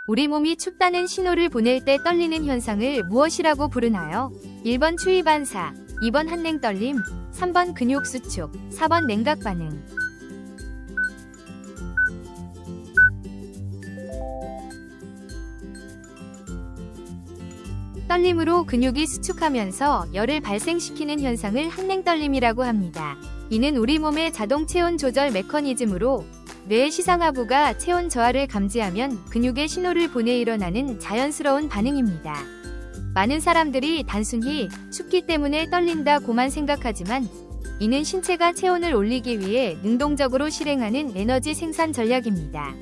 우리 몸이 춥다는 신호를 보낼 때 떨리는 현상을 무엇이라고 부르나요? 1번 추위 반사, 2번 한냉 떨림, 3번 근육 수축, 4번 냉각 반응. 떨림으로 근육이 수축하면서 열을 발생시키는 현상을 한냉 떨림이라고 합니다. 이는 우리 몸의 자동 체온 조절 메커니즘으로 뇌의 시상하부가 체온 저하를 감지하면 근육에 신호를 보내 일어나는 자연스러운 반응입니다. 많은 사람들이 단순히 춥기 때문에 떨린다고만 생각하지만 이는 신체가 체온을 올리기 위해 능동적으로 실행하는 에너지 생산 전략입니다.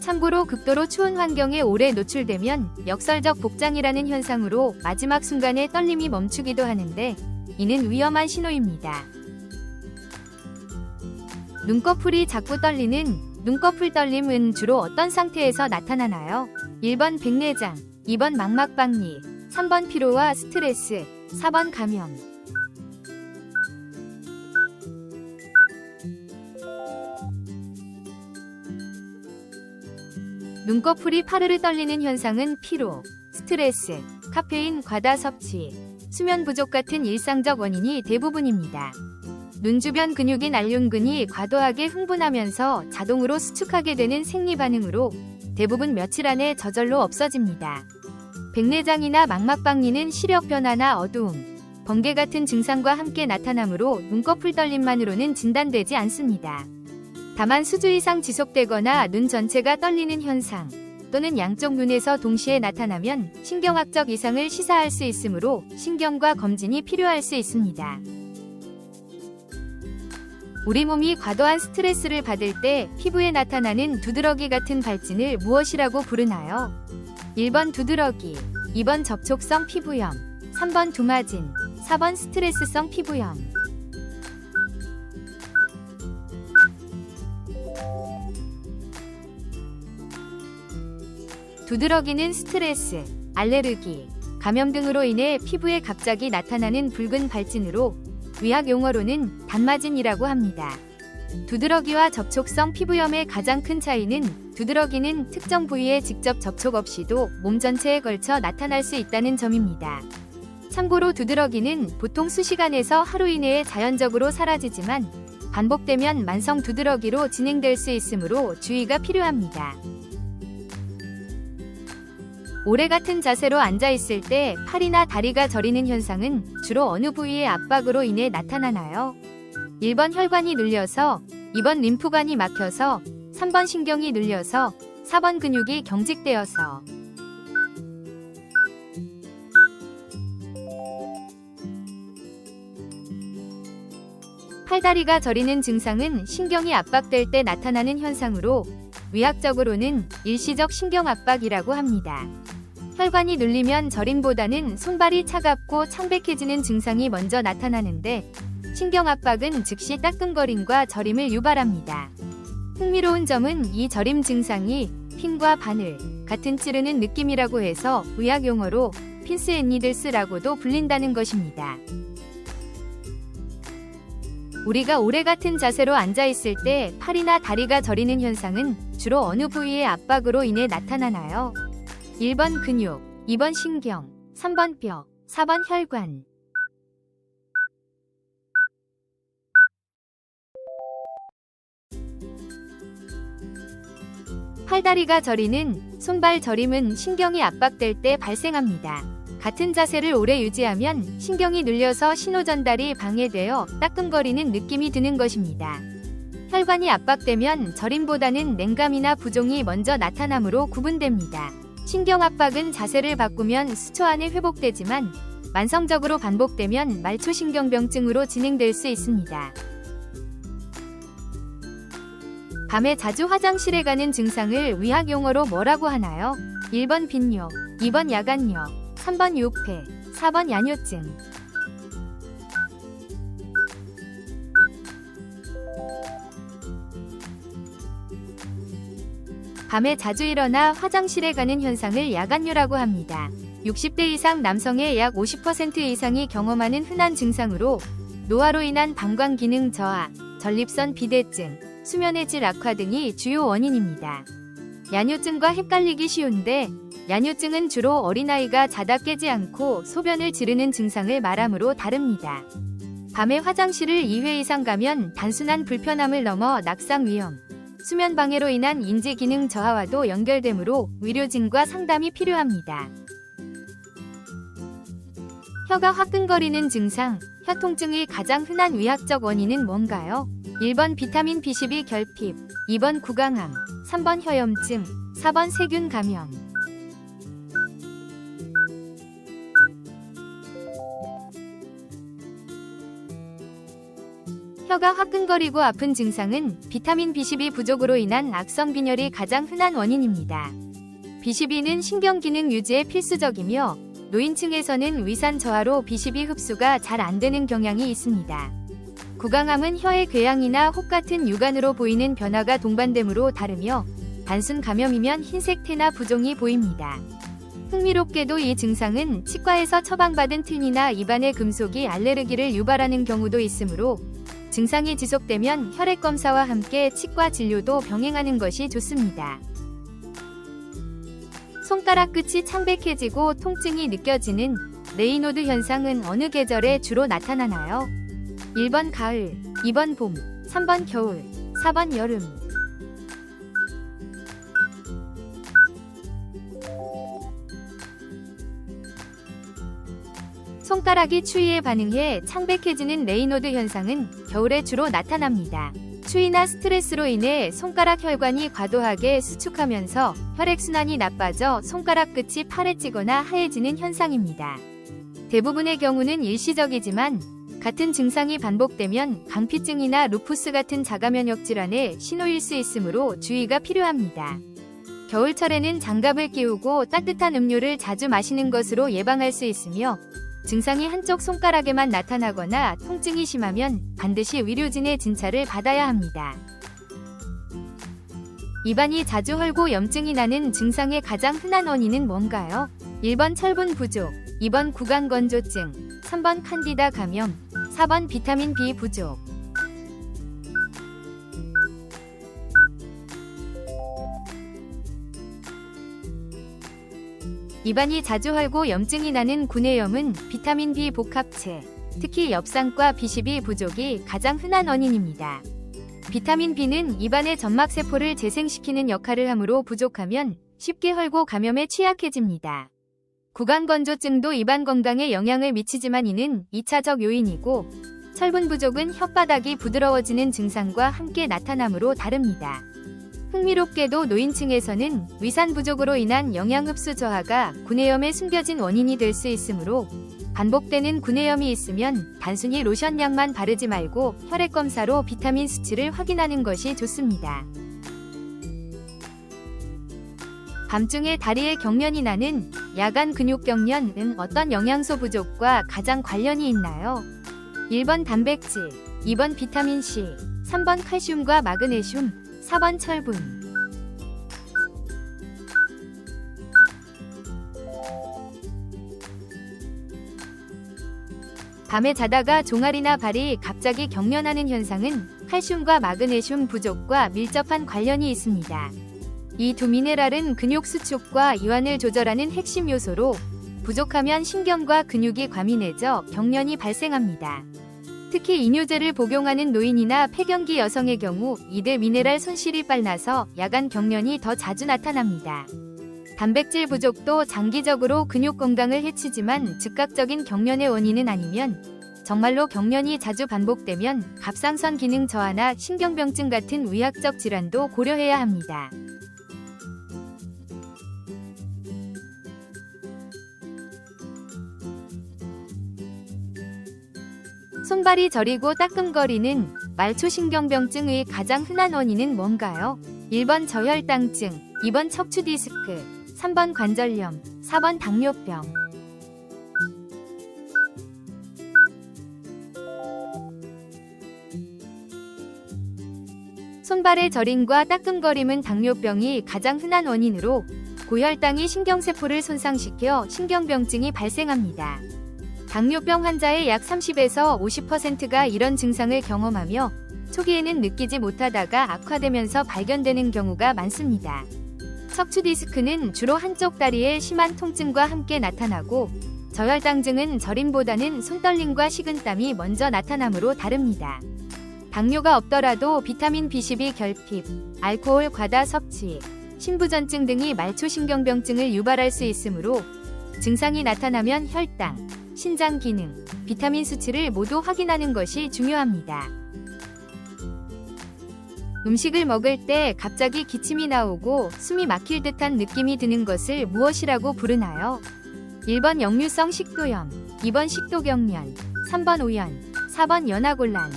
참고로 극도로 추운 환경에 오래 노출되면 역설적 복장이라는 현상으로 마지막 순간에 떨림이 멈추기도 하는데 이는 위험한 신호입니다. 눈꺼풀이 자꾸 떨리는 눈꺼풀 떨림은 주로 어떤 상태에서 나타나나요? 1번 백내장, 2번 망막박리, 3번 피로와 스트레스, 4번 감염. 눈꺼풀이 파르르 떨리는 현상은 피로, 스트레스, 카페인 과다 섭취, 수면 부족 같은 일상적 원인이 대부분입니다. 눈 주변 근육인 알륜근이 과도하게 흥분하면서 자동으로 수축하게 되는 생리 반응으로 대부분 며칠 안에 저절로 없어집니다. 백내장이나 망막박리는 시력 변화나 어두움, 번개 같은 증상과 함께 나타나므로 눈꺼풀 떨림만으로는 진단되지 않습니다. 다만 수주 이상 지속되거나 눈 전체가 떨리는 현상 또는 양쪽 눈에서 동시에 나타나면 신경학적 이상을 시사할 수 있으므로 신경과 검진이 필요할 수 있습니다. 우리 몸이 과도한 스트레스를 받을 때 피부에 나타나는 두드러기 같은 발진을 무엇이라고 부르나요? 1번 두드러기, 2번 접촉성 피부염, 3번 두마진, 4번 스트레스성 피부염. 두드러기는 스트레스, 알레르기, 감염 등으로 인해 피부에 갑자기 나타나는 붉은 발진으로 의학 용어로는 단마진이라고 합니다. 두드러기와 접촉성 피부염의 가장 큰 차이는 두드러기는 특정 부위에 직접 접촉 없이도 몸 전체에 걸쳐 나타날 수 있다는 점입니다. 참고로 두드러기는 보통 수시간에서 하루 이내에 자연적으로 사라지지만 반복되면 만성 두드러기로 진행될 수 있으므로 주의가 필요합니다. 오래 같은 자세로 앉아있을 때 팔이나 다리가 저리는 현상은 주로 어느 부위의 압박으로 인해 나타나나요? 1번 혈관이 눌려서, 2번 림프관이 막혀서, 3번 신경이 눌려서, 4번 근육이 경직되어서. 팔다리가 저리는 증상은 신경이 압박될 때 나타나는 현상으로 의학적으로는 일시적 신경압박이라고 합니다. 혈관이 눌리면 저림보다는 손발이 차갑고 창백해지는 증상이 먼저 나타나는데 신경압박은 즉시 따끔거림과 저림을 유발합니다. 흥미로운 점은 이 저림 증상이 핀과 바늘 같은 찌르는 느낌이라고 해서 의학 용어로 핀스 앤 니들스라고도 불린다는 것입니다. 우리가 오래 같은 자세로 앉아있을 때 팔이나 다리가 저리는 현상은 주로 어느 부위의 압박으로 인해 나타나나요? 1번 근육, 2번 신경, 3번 뼈, 4번 혈관. 팔다리가 저리는 손발 저림은 신경이 압박될 때 발생합니다. 같은 자세를 오래 유지하면 신경이 눌려서 신호 전달이 방해되어 따끔거리는 느낌이 드는 것입니다. 혈관이 압박되면 저림보다는 냉감이나 부종이 먼저 나타나므로 구분됩니다. 신경 압박은 자세를 바꾸면 수초 안에 회복되지만 만성적으로 반복되면 말초신경병증으로 진행될 수 있습니다. 밤에 자주 화장실에 가는 증상을 의학 용어로 뭐라고 하나요? 1번 빈뇨, 2번 야간뇨, 3번 요폐, 4번 야뇨증. 밤에 자주 일어나 화장실에 가는 현상을 야간뇨라고 합니다. 60대 이상 남성의 약 50% 이상이 경험하는 흔한 증상으로 노화로 인한 방광 기능 저하, 전립선 비대증, 수면의 질 악화 등이 주요 원인입니다. 야뇨증과 헷갈리기 쉬운데 야뇨증은 주로 어린아이가 자다 깨지 않고 소변을 지르는 증상을 말하므로 다릅니다. 밤에 화장실을 2회 이상 가면 단순한 불편함을 넘어 낙상 위험, 수면 방해로 인한 인지 기능 저하와도 연결되므로 의료진과 상담이 필요합니다. 혀가 화끈거리는 증상, 혀 통증의 가장 흔한 의학적 원인은 뭔가요? 1번 비타민 B12 결핍, 2번 구강암, 3번 혀염증, 4번 세균 감염. 혀가 화끈거리고 아픈 증상은 비타민 B12 부족으로 인한 악성 빈혈이 가장 흔한 원인입니다. B12는 신경기능 유지에 필수적이며 노인층에서는 위산 저하로 B12 흡수가 잘 안 되는 경향이 있습니다. 구강암은 혀의 궤양이나 혹 같은 육안으로 보이는 변화가 동반되므로 다르며 단순 감염이면 흰색 태나 부종이 보입니다. 흥미롭게도 이 증상은 치과에서 처방받은 틀니나 입안의 금속이 알레르기를 유발하는 경우도 있으므로 증상이 지속되면 혈액 검사와 함께 치과 진료도 병행하는 것이 좋습니다. 손가락 끝이 창백해지고 통증이 느껴지는 레이노드 현상은 어느 계절에 주로 나타나나요? 1번 가을, 2번 봄, 3번 겨울, 4번 여름. 손가락이 추위에 반응해 창백해지는 레이노드 현상은 겨울에 주로 나타납니다. 추위나 스트레스로 인해 손가락 혈관이 과도하게 수축하면서 혈액순환이 나빠져 손가락 끝이 파래지거나 하얘지는 현상입니다. 대부분의 경우는 일시적이지만 같은 증상이 반복되면 강피증이나 루푸스 같은 자가면역 질환의 신호일 수 있으므로 주의가 필요합니다. 겨울철에는 장갑을 끼우고 따뜻한 음료를 자주 마시는 것으로 예방할 수 있으며 증상이 한쪽 손가락에만 나타나거나 통증이 심하면 반드시 의료진의 진찰을 받아야 합니다. 입안이 자주 헐고 염증이 나는 증상의 가장 흔한 원인은 뭔가요? 1번 철분 부족, 2번 구강건조증, 3번 칸디다 감염, 4번 비타민 B 부족. 입안이 자주 헐고 염증이 나는 구내염은 비타민 B 복합체, 특히 엽산과 B12 부족이 가장 흔한 원인입니다. 비타민 B는 입안의 점막세포를 재생시키는 역할을 하므로 부족하면 쉽게 헐고 감염에 취약해집니다. 구강건조증도 입안 건강에 영향을 미치지만 이는 2차적 요인이고 철분 부족은 혓바닥이 부드러워지는 증상과 함께 나타나므로 다릅니다. 흥미롭게도 노인층에서는 위산 부족으로 인한 영양 흡수 저하가 구내염의 숨겨진 원인이 될 수 있으므로 반복되는 구내염이 있으면 단순히 로션약만 바르지 말고 혈액 검사로 비타민 수치를 확인하는 것이 좋습니다. 밤중에 다리에 경련이 나는 야간 근육 경련은 어떤 영양소 부족과 가장 관련이 있나요? 1번 단백질, 2번 비타민C, 3번 칼슘과 마그네슘, 4번 철분. 밤에 자다가 종아리나 발이 갑자기 경련하는 현상은 칼슘과 마그네슘 부족과 밀접한 관련이 있습니다. 이 두 미네랄은 근육 수축과 이완을 조절하는 핵심 요소로 부족하면 신경과 근육이 과민해져 경련이 발생합니다. 특히 이뇨제를 복용하는 노인이나 폐경기 여성의 경우 이들 미네랄 손실이 빨라서 야간 경련이 더 자주 나타납니다. 단백질 부족도 장기적으로 근육 건강을 해치지만 즉각적인 경련의 원인은 아니면 정말로 경련이 자주 반복되면 갑상선 기능 저하나 신경병증 같은 의학적 질환도 고려해야 합니다. 손발이 저리고 따끔거리는 말초신경병증의 가장 흔한 원인은 뭔가요? 1번 저혈당증, 2번 척추디스크, 3번 관절염, 4번 당뇨병. 손발의 저림과 따끔거림은 당뇨병이 가장 흔한 원인으로 고혈당이 신경세포를 손상시켜 신경병증이 발생합니다. 당뇨병 환자의 약 30에서 50%가 이런 증상을 경험하며 초기에는 느끼지 못하다가 악화되면서 발견되는 경우가 많습니다. 척추 디스크는 주로 한쪽 다리의 심한 통증과 함께 나타나고 저혈당증은 저림보다는 손떨림과 식은땀이 먼저 나타나므로 다릅니다. 당뇨가 없더라도 비타민 B12 결핍, 알코올 과다 섭취, 신부전증 등이 말초신경병증을 유발할 수 있으므로 증상이 나타나면 혈당, 신장 기능, 비타민 수치를 모두 확인하는 것이 중요합니다. 음식을 먹을 때 갑자기 기침이 나오고 숨이 막힐 듯한 느낌이 드는 것을 무엇이라고 부르나요? 1번 역류성 식도염, 2번 식도경련, 3번 오연, 4번 연하곤란.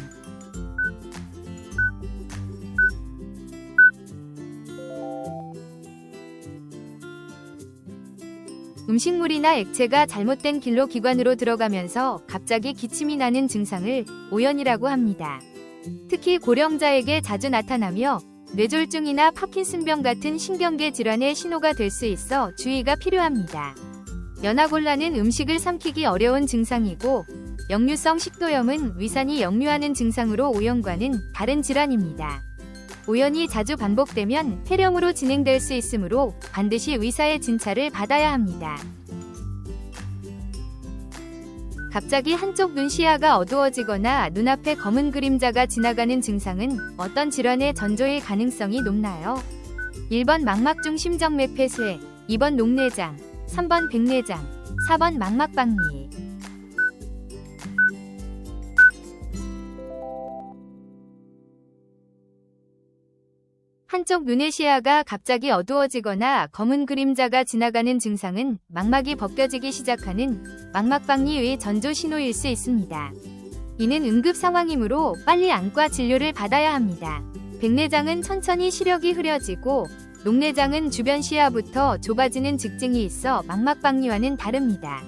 음식물이나 액체가 잘못된 길로 기관으로 들어가면서 갑자기 기침이 나는 증상을 오연이라고 합니다. 특히 고령자에게 자주 나타나며 뇌졸중이나 파킨슨병 같은 신경계 질환의 신호가 될 수 있어 주의가 필요합니다. 연하곤란은 음식을 삼키기 어려운 증상이고 역류성 식도염은 위산이 역류하는 증상으로 오연과는 다른 질환입니다. 오연이 자주 반복되면 폐렴으로 진행될 수 있으므로 반드시 의사의 진찰을 받아야 합니다. 갑자기 한쪽 눈 시야가 어두워지거나 눈앞에 검은 그림자가 지나가는 증상은 어떤 질환의 전조일 가능성이 높나요? 1번 망막중심정맥 폐쇄, 2번 녹내장, 3번 백내장, 4번 망막박리. 한쪽 눈의 시야가 갑자기 어두워지거나 검은 그림자가 지나가는 증상은 망막이 벗겨지기 시작하는 망막박리의 전조 신호일 수 있습니다. 이는 응급 상황이므로 빨리 안과 진료를 받아야 합니다. 백내장은 천천히 시력이 흐려지고 녹내장은 주변 시야부터 좁아지는 직증이 있어 망막박리와는 다릅니다.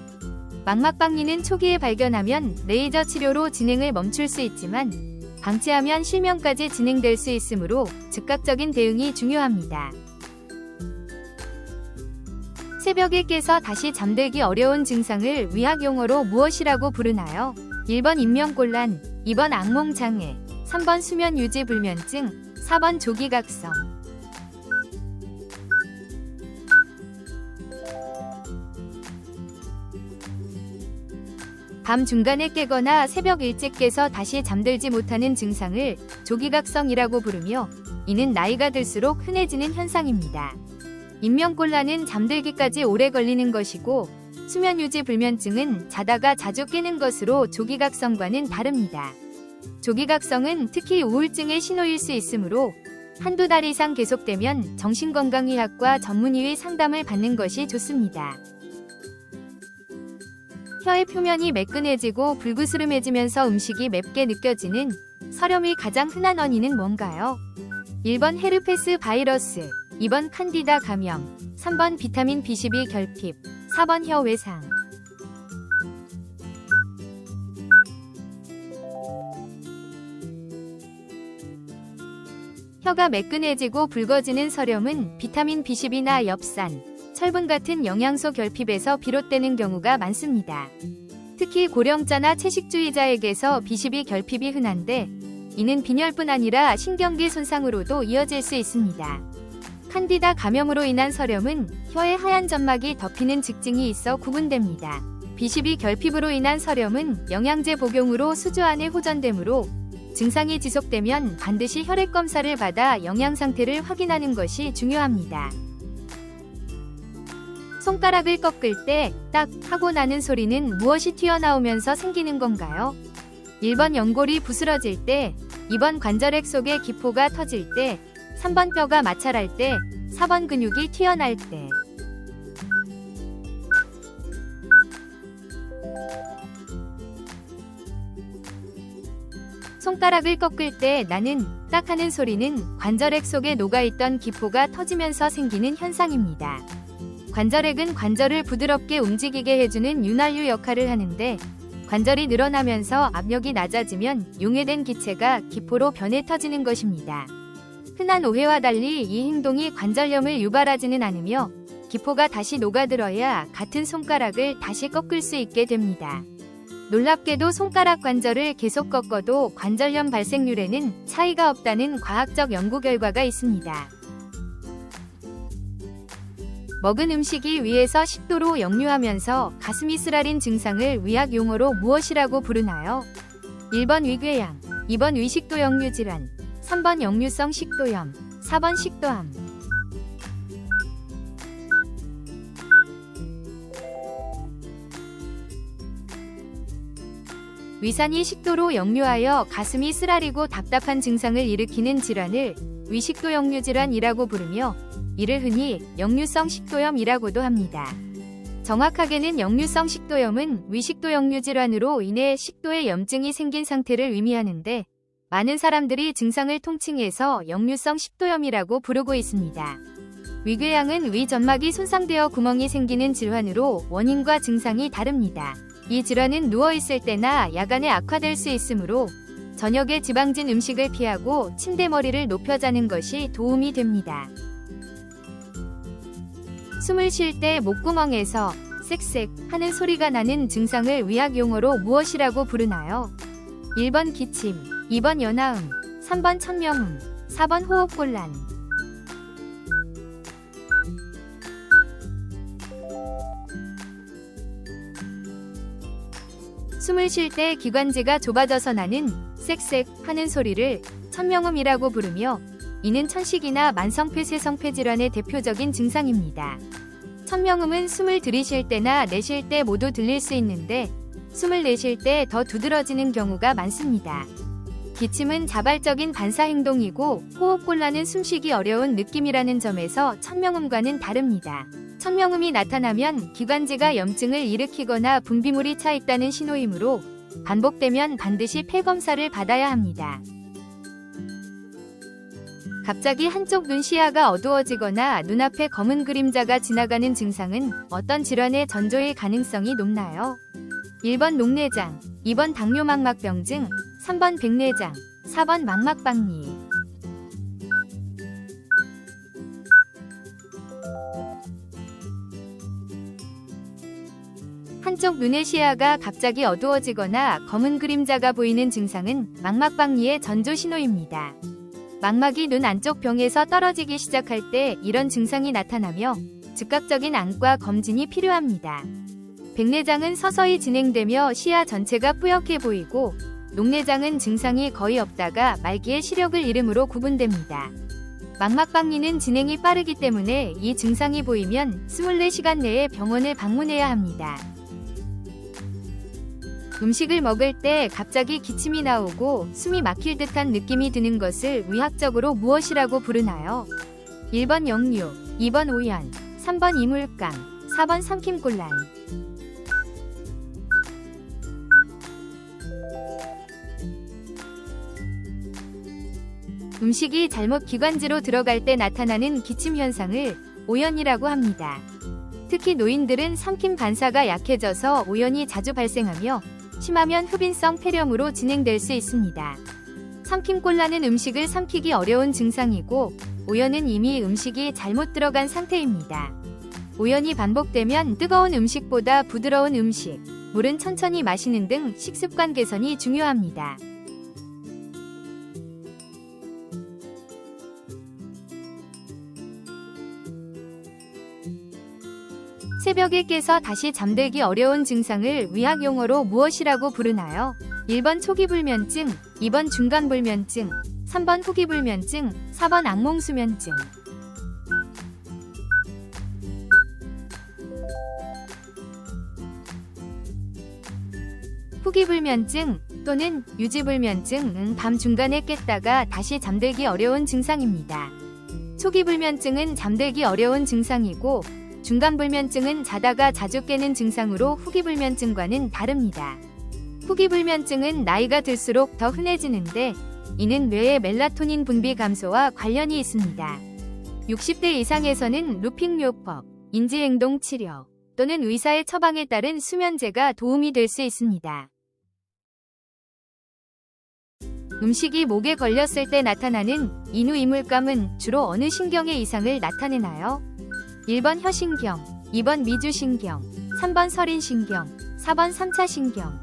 망막박리는 초기에 발견하면 레이저 치료로 진행을 멈출 수 있지만 방치하면 실명까지 진행될 수 있으므로 즉각적인 대응이 중요합니다. 새벽에 깨서 다시 잠들기 어려운 증상을 의학용어로 무엇이라고 부르나요? 1번 인명곤란, 2번 악몽장애, 3번 수면유지불면증, 4번 조기각성. 밤 중간에 깨거나 새벽 일찍 깨서 다시 잠들지 못하는 증상을 조기각성이라고 부르며 이는 나이가 들수록 흔해지는 현상입니다. 인명곤란은 잠들기까지 오래 걸리는 것이고 수면유지 불면증은 자다가 자주 깨는 것으로 조기각성과는 다릅니다. 조기각성은 특히 우울증의 신호일 수 있으므로 한두 달 이상 계속되면 정신건강의학과 전문의의 상담을 받는 것이 좋습니다. 혀의 표면이 매끈해지고 불그스름해지면서 음식이 맵게 느껴지는 설염의 가장 흔한 원인은 뭔가요? 1번 헤르페스 바이러스, 2번 칸디다 감염, 3번 비타민 B12 결핍, 4번 혀 외상. 혀가 매끈해지고 붉어지는 설염은 비타민 B12나 엽산, 철분 같은 영양소 결핍에서 비롯되는 경우가 많습니다. 특히 고령자나 채식주의자에게서 B12 결핍이 흔한데 이는 빈혈뿐 아니라 신경계 손상으로도 이어질 수 있습니다. 칸디다 감염으로 인한 설염은 혀의 하얀 점막이 덮이는 직증이 있어 구분됩니다. B12 결핍으로 인한 설염은 영양제 복용으로 수주 안에 호전되므로 증상이 지속되면 반드시 혈액 검사를 받아 영양 상태를 확인하는 것이 중요합니다. 손가락을 꺾을 때 딱 하고 나는 소리는 무엇이 튀어나오면서 생기는 건가요? 1번 연골이 부스러질 때, 2번 관절액 속에 기포가 터질 때, 3번 뼈가 마찰할 때, 4번 근육이 튀어날 때. 손가락을 꺾을 때 나는 딱 하는 소리는 관절액 속에 녹아있던 기포가 터지면서 생기는 현상입니다. 관절액은 관절을 부드럽게 움직이게 해주는 윤활유 역할을 하는데 관절이 늘어나면서 압력이 낮아지면 용해된 기체가 기포로 변해 터지는 것입니다. 흔한 오해와 달리 이 행동이 관절염을 유발하지는 않으며 기포가 다시 녹아들어야 같은 손가락을 다시 꺾을 수 있게 됩니다. 놀랍게도 손가락 관절을 계속 꺾어도 관절염 발생률에는 차이가 없다는 과학적 연구 결과가 있습니다. 먹은 음식이 위에서 식도로 역류하면서 가슴이 쓰라린 증상을 의학 용어로 무엇이라고 부르나요? 1번 위궤양, 2번 위식도 역류 질환, 3번 역류성 식도염, 4번 식도암. 위산이 식도로 역류하여 가슴이 쓰라리고 답답한 증상을 일으키는 질환을 위식도 역류 질환이라고 부르며 이를 흔히 역류성 식도염이라고도 합니다. 정확하게는 역류성 식도염은 위식도 역류 질환으로 인해 식도에 염증이 생긴 상태를 의미하는데 많은 사람들이 증상을 통칭해서 역류성 식도염이라고 부르고 있습니다. 위궤양은 위 점막이 손상되어 구멍이 생기는 질환으로 원인과 증상이 다릅니다. 이 질환은 누워있을 때나 야간에 악화될 수 있으므로 저녁에 지방진 음식을 피하고 침대머리를 높여 자는 것이 도움이 됩니다. 숨을 쉴 때 목구멍에서 쌕쌕 하는 소리가 나는 증상을 의학 용어로 무엇이라고 부르나요? 1번 기침, 2번 연하음, 3번 천명음, 4번 호흡곤란. 숨을 쉴 때 기관지가 좁아져서 나는 쌕쌕 하는 소리를 천명음이라고 부르며 이는 천식이나 만성폐쇄성폐 질환의 대표적인 증상입니다. 천명음은 숨을 들이쉴 때나 내쉴 때 모두 들릴 수 있는데 숨을 내쉴 때 더 두드러지는 경우가 많습니다. 기침은 자발적인 반사행동이고 호흡곤란은 숨쉬기 어려운 느낌이라는 점에서 천명음과는 다릅니다. 천명음이 나타나면 기관지가 염증을 일으키거나 분비물이 차 있다는 신호이므로 반복되면 반드시 폐검사를 받아야 합니다. 갑자기 한쪽 눈 시야가 어두워지거나 눈앞에 검은 그림자가 지나가는 증상은 어떤 질환의 전조일 가능성이 높나요? 1번 녹내장, 2번 당뇨망막병증, 3번 백내장, 4번 망막박리. 한쪽 눈의 시야가 갑자기 어두워지거나 검은 그림자가 보이는 증상은 망막박리의 전조 신호입니다. 망막이 눈 안쪽 병에서 떨어지기 시작할 때 이런 증상이 나타나며 즉각적인 안과 검진이 필요합니다. 백내장은 서서히 진행되며 시야 전체가 뿌옇게 보이고 녹내장은 증상이 거의 없다가 말기에 시력을 잃음으로 구분됩니다. 망막박리는 진행이 빠르기 때문에 이 증상이 보이면 24시간 내에 병원을 방문해야 합니다. 음식을 먹을 때 갑자기 기침이 나오고 숨이 막힐 듯한 느낌이 드는 것을 의학적으로 무엇이라고 부르나요? 1번 역류, 2번 오연, 3번 이물감, 4번 삼킴곤란. 음식이 잘못 기관지로 들어갈 때 나타나는 기침 현상을 오연이라고 합니다. 특히 노인들은 삼킴 반사가 약해져서 오연이 자주 발생하며 심하면 흡인성 폐렴으로 진행될 수 있습니다. 삼킴곤란은 음식을 삼키기 어려운 증상이고 오연은 이미 음식이 잘못 들어간 상태입니다. 오연이 반복되면 뜨거운 음식보다 부드러운 음식, 물은 천천히 마시는 등 식습관 개선이 중요합니다. 새벽에 깨서 다시 잠들기 어려운 증상을 의학 용어로 무엇이라고 부르나요? 1번 초기불면증, 2번 중간불면증, 3번 후기불면증, 4번 악몽수면증. 후기불면증 또는 유지불면증은 밤 중간에 깼다가 다시 잠들기 어려운 증상입니다. 초기불면증은 잠들기 어려운 증상이고 중간불면증은 자다가 자주 깨는 증상으로 후기불면증과는 다릅니다. 후기불면증은 나이가 들수록 더 흔해지는데 이는 뇌의 멜라토닌 분비 감소와 관련이 있습니다. 60대 이상에서는 루핑요법, 인지행동 치료 또는 의사의 처방에 따른 수면제가 도움이 될 수 있습니다. 음식이 목에 걸렸을 때 나타나는 인후 이물감은 주로 어느 신경의 이상을 나타내나요? 1번 혀신경, 2번 미주신경, 3번 설인신경, 4번 3차 신경.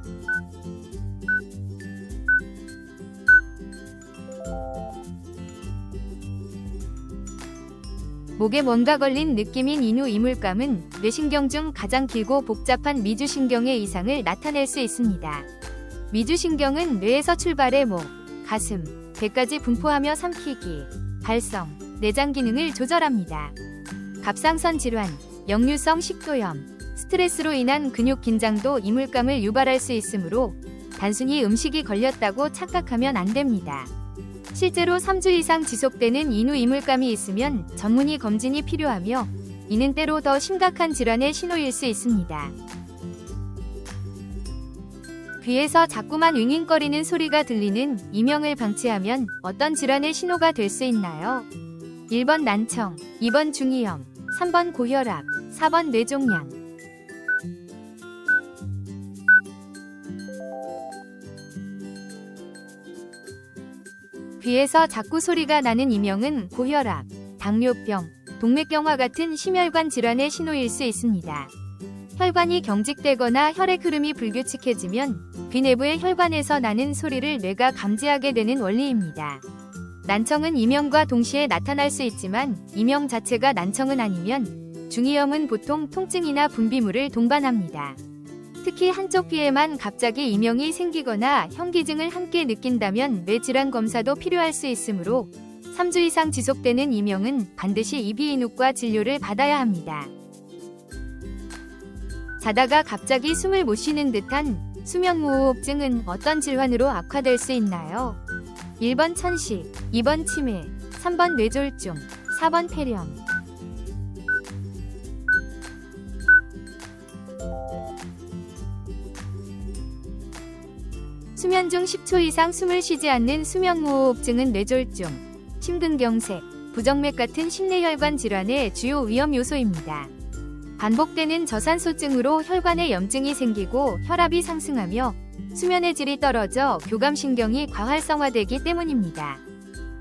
목에 뭔가 걸린 느낌인 인후 이물감은 뇌신경 중 가장 길고 복잡한 미주신경의 이상을 나타낼 수 있습니다. 미주신경은 뇌에서 출발해 목, 가슴, 배까지 분포하며 삼키기, 발성, 내장 기능을 조절합니다. 갑상선 질환, 역류성 식도염, 스트레스로 인한 근육 긴장도 이물감을 유발할 수 있으므로 단순히 음식이 걸렸다고 착각하면 안 됩니다. 실제로 3주 이상 지속되는 인후 이물감이 있으면 전문의 검진이 필요하며 이는 때로 더 심각한 질환의 신호일 수 있습니다. 귀에서 자꾸만 윙윙거리는 소리가 들리는 이명을 방치하면 어떤 질환의 신호가 될 수 있나요? 1번 난청, 2번 중이염, 3번 고혈압, 4번 뇌종양. 귀에서 자꾸 소리가 나는 이명은 고혈압, 당뇨병, 동맥경화 같은 심혈관 질환의 신호일 수 있습니다. 혈관이 경직되거나 혈액 흐름이 불규칙해지면 귀 내부의 혈관에서 나는 소리를 뇌가 감지하게 되는 원리입니다. 난청은 이명과 동시에 나타날 수 있지만 이명 자체가 난청은 아니면 중이염은 보통 통증이나 분비물을 동반합니다. 특히 한쪽 귀에만 갑자기 이명이 생기거나 현기증을 함께 느낀다면 뇌질환 검사도 필요할 수 있으므로 3주 이상 지속되는 이명은 반드시 이비인후과 진료를 받아야 합니다. 자다가 갑자기 숨을 못 쉬는 듯한 수면무호흡증은 어떤 질환으로 악화될 수 있나요? 1번 천식, 2번 치매, 3번 뇌졸중, 4번 폐렴. 수면 중 10초 이상 숨을 쉬지 않는 수면무호흡증은 뇌졸중, 심근경색, 부정맥 같은 심내혈관 질환의 주요 위험 요소입니다. 반복되는 저산소증으로 혈관에 염증이 생기고 혈압이 상승하며 수면의 질이 떨어져 교감신경이 과활성화되기 때문입니다.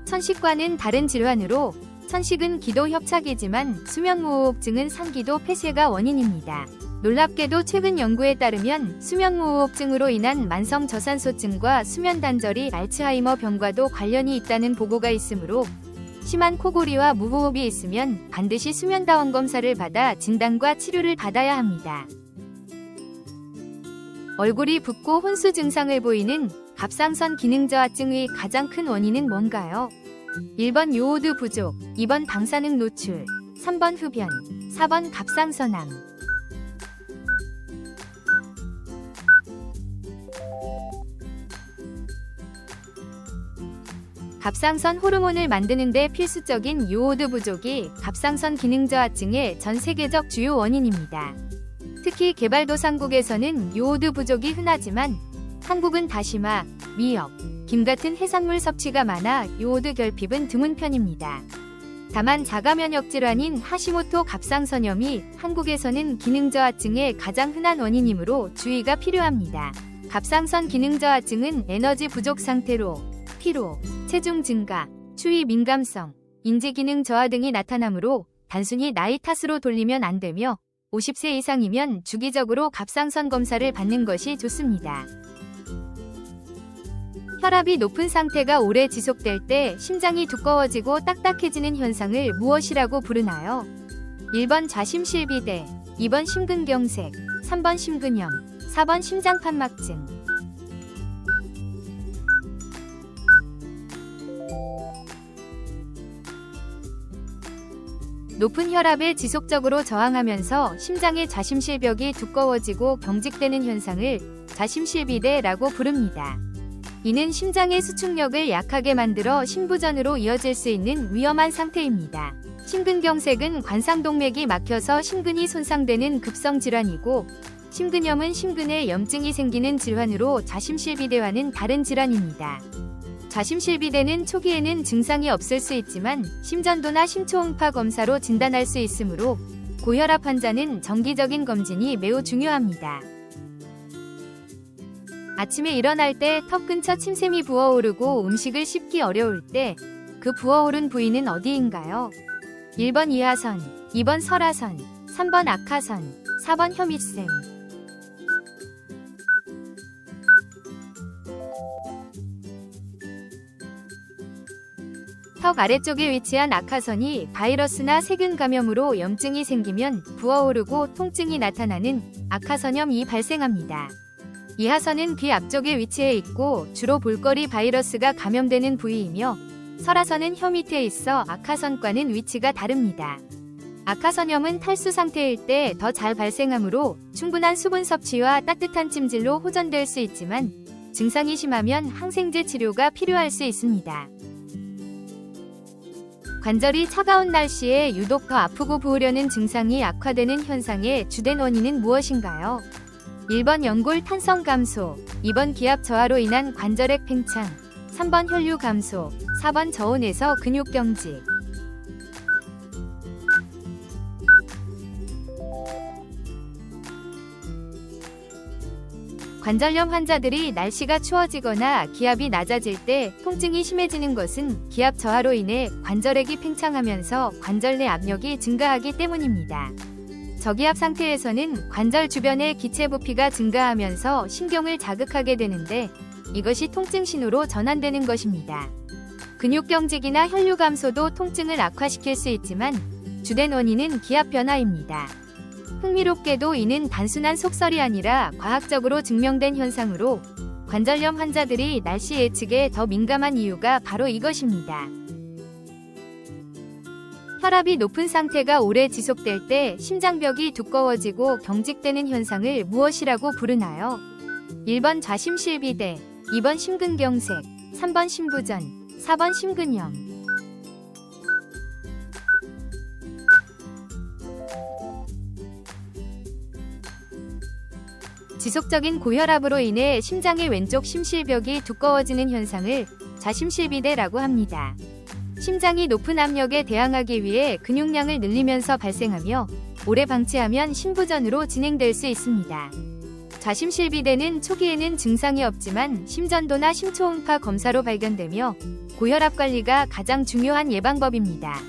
천식과는 다른 질환으로 천식은 기도 협착이지만 수면무호흡증은 상기도 폐쇄가 원인입니다. 놀랍게도 최근 연구에 따르면 수면무호흡증으로 인한 만성 저산소증과 수면 단절이 알츠하이머 병과도 관련이 있다는 보고가 있으므로 심한 코골이와 무호흡이 있으면 반드시 수면다원 검사를 받아 진단과 치료를 받아야 합니다. 얼굴이 붓고 혼수 증상을 보이는 갑상선 기능 저하증의 가장 큰 원인은 뭔가요? 1번 요오드 부족, 2번 방사능 노출, 3번 흡연, 4번 갑상선암. 갑상선 호르몬을 만드는 데 필수적인 요오드 부족이 갑상선 기능 저하증의 전 세계적 주요 원인입니다. 특히 개발도상국에서는 요오드 부족이 흔하지만 한국은 다시마, 미역, 김 같은 해산물 섭취가 많아 요오드 결핍은 드문 편입니다. 다만 자가면역 질환인 하시모토 갑상선염이 한국에서는 기능 저하증의 가장 흔한 원인이므로 주의가 필요합니다. 갑상선 기능 저하증은 에너지 부족 상태로 피로, 체중 증가, 추위 민감성, 인지 기능 저하 등이 나타나므로 단순히 나이 탓으로 돌리면 안 되며 50세 이상이면 주기적으로 갑상선 검사를 받는 것이 좋습니다. 혈압이 높은 상태가 오래 지속될 때 심장이 두꺼워지고 딱딱해지는 현상을 무엇이라고 부르나요? 1번 좌심실비대, 2번 심근경색, 3번 심근염, 4번 심장판막증. 높은 혈압에 지속적으로 저항하면서 심장의 좌심실벽이 두꺼워지고 경직되는 현상을 좌심실비대라고 부릅니다. 이는 심장의 수축력을 약하게 만들어 심부전으로 이어질 수 있는 위험한 상태입니다. 심근경색은 관상동맥이 막혀서 심근이 손상되는 급성 질환이고 심근염은 심근에 염증이 생기는 질환으로 좌심실비대와는 다른 질환입니다. 좌심실비대는 초기에는 증상이 없을 수 있지만 심전도나 심초음파 검사로 진단할 수 있으므로 고혈압 환자는 정기적인 검진이 매우 중요합니다. 아침에 일어날 때 턱 근처 침샘이 부어오르고 음식을 씹기 어려울 때 그 부어오른 부위는 어디인가요? 1번 이하선, 2번 설하선, 3번 악하선, 4번 혐의샘. 턱 아래쪽에 위치한 악하선이 바이러스나 세균 감염으로 염증이 생기면 부어오르고 통증이 나타나는 악하선염이 발생합니다. 이하선은 귀 앞쪽에 위치해 있고 주로 볼거리 바이러스가 감염되는 부위이며 설하선은 혀 밑에 있어 악하선과는 위치가 다릅니다. 악하선염은 탈수 상태일 때 더 잘 발생하므로 충분한 수분 섭취와 따뜻한 찜질로 호전될 수 있지만 증상이 심하면 항생제 치료가 필요할 수 있습니다. 관절이 차가운 날씨에 유독 더 아프고 부으려는 증상이 악화되는 현상의 주된 원인은 무엇인가요? 1번 연골 탄성 감소, 2번 기압 저하로 인한 관절액 팽창, 3번 혈류 감소, 4번 저온에서 근육 경직. 관절염 환자들이 날씨가 추워지거나 기압이 낮아질 때 통증이 심해지는 것은 기압 저하로 인해 관절액이 팽창하면서 관절 내 압력이 증가하기 때문입니다. 저기압 상태에서는 관절 주변의 기체 부피가 증가하면서 신경을 자극하게 되는데 이것이 통증 신호로 전환되는 것입니다. 근육 경직이나 혈류 감소도 통증을 악화시킬 수 있지만 주된 원인은 기압 변화입니다. 흥미롭게도 이는 단순한 속설이 아니라 과학적으로 증명된 현상으로 관절염 환자들이 날씨 예측에 더 민감한 이유가 바로 이것입니다. 혈압이 높은 상태가 오래 지속될 때 심장벽이 두꺼워지고 경직되는 현상을 무엇이라고 부르나요? 1번 좌심실비대, 2번 심근경색, 3번 심부전, 4번 심근염. 지속적인 고혈압으로 인해 심장의 왼쪽 심실벽이 두꺼워지는 현상을 좌심실비대라고 합니다. 심장이 높은 압력에 대항하기 위해 근육량을 늘리면서 발생하며 오래 방치하면 심부전으로 진행될 수 있습니다. 좌심실비대는 초기에는 증상이 없지만 심전도나 심초음파 검사로 발견되며 고혈압 관리가 가장 중요한 예방법입니다.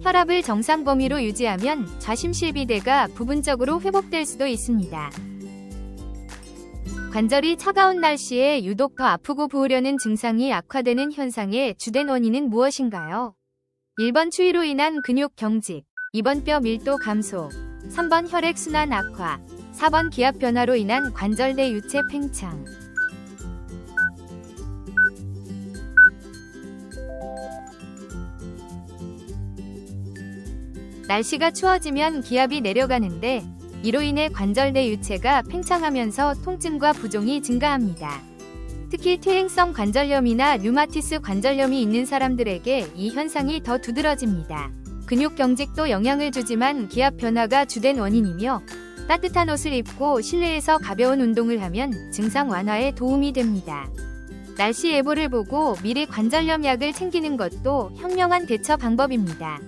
혈압을 정상 범위로 유지하면 좌심실비대가 부분적으로 회복될 수도 있습니다. 관절이 차가운 날씨에 유독 더 아프고 부으려는 증상이 악화되는 현상의 주된 원인은 무엇인가요? 1번 추위로 인한 근육 경직, 2번 뼈 밀도 감소, 3번 혈액순환 악화, 4번 기압 변화로 인한 관절 내 유체 팽창. 날씨가 추워지면 기압이 내려가는데 이로 인해 관절 내 유체가 팽창하면서 통증과 부종이 증가합니다. 특히 퇴행성 관절염이나 류마티스 관절염이 있는 사람들에게 이 현상이 더 두드러집니다. 근육 경직도 영향을 주지만 기압 변화가 주된 원인이며 따뜻한 옷을 입고 실내에서 가벼운 운동을 하면 증상 완화에 도움이 됩니다. 날씨 예보를 보고 미리 관절염 약을 챙기는 것도 현명한 대처 방법입니다.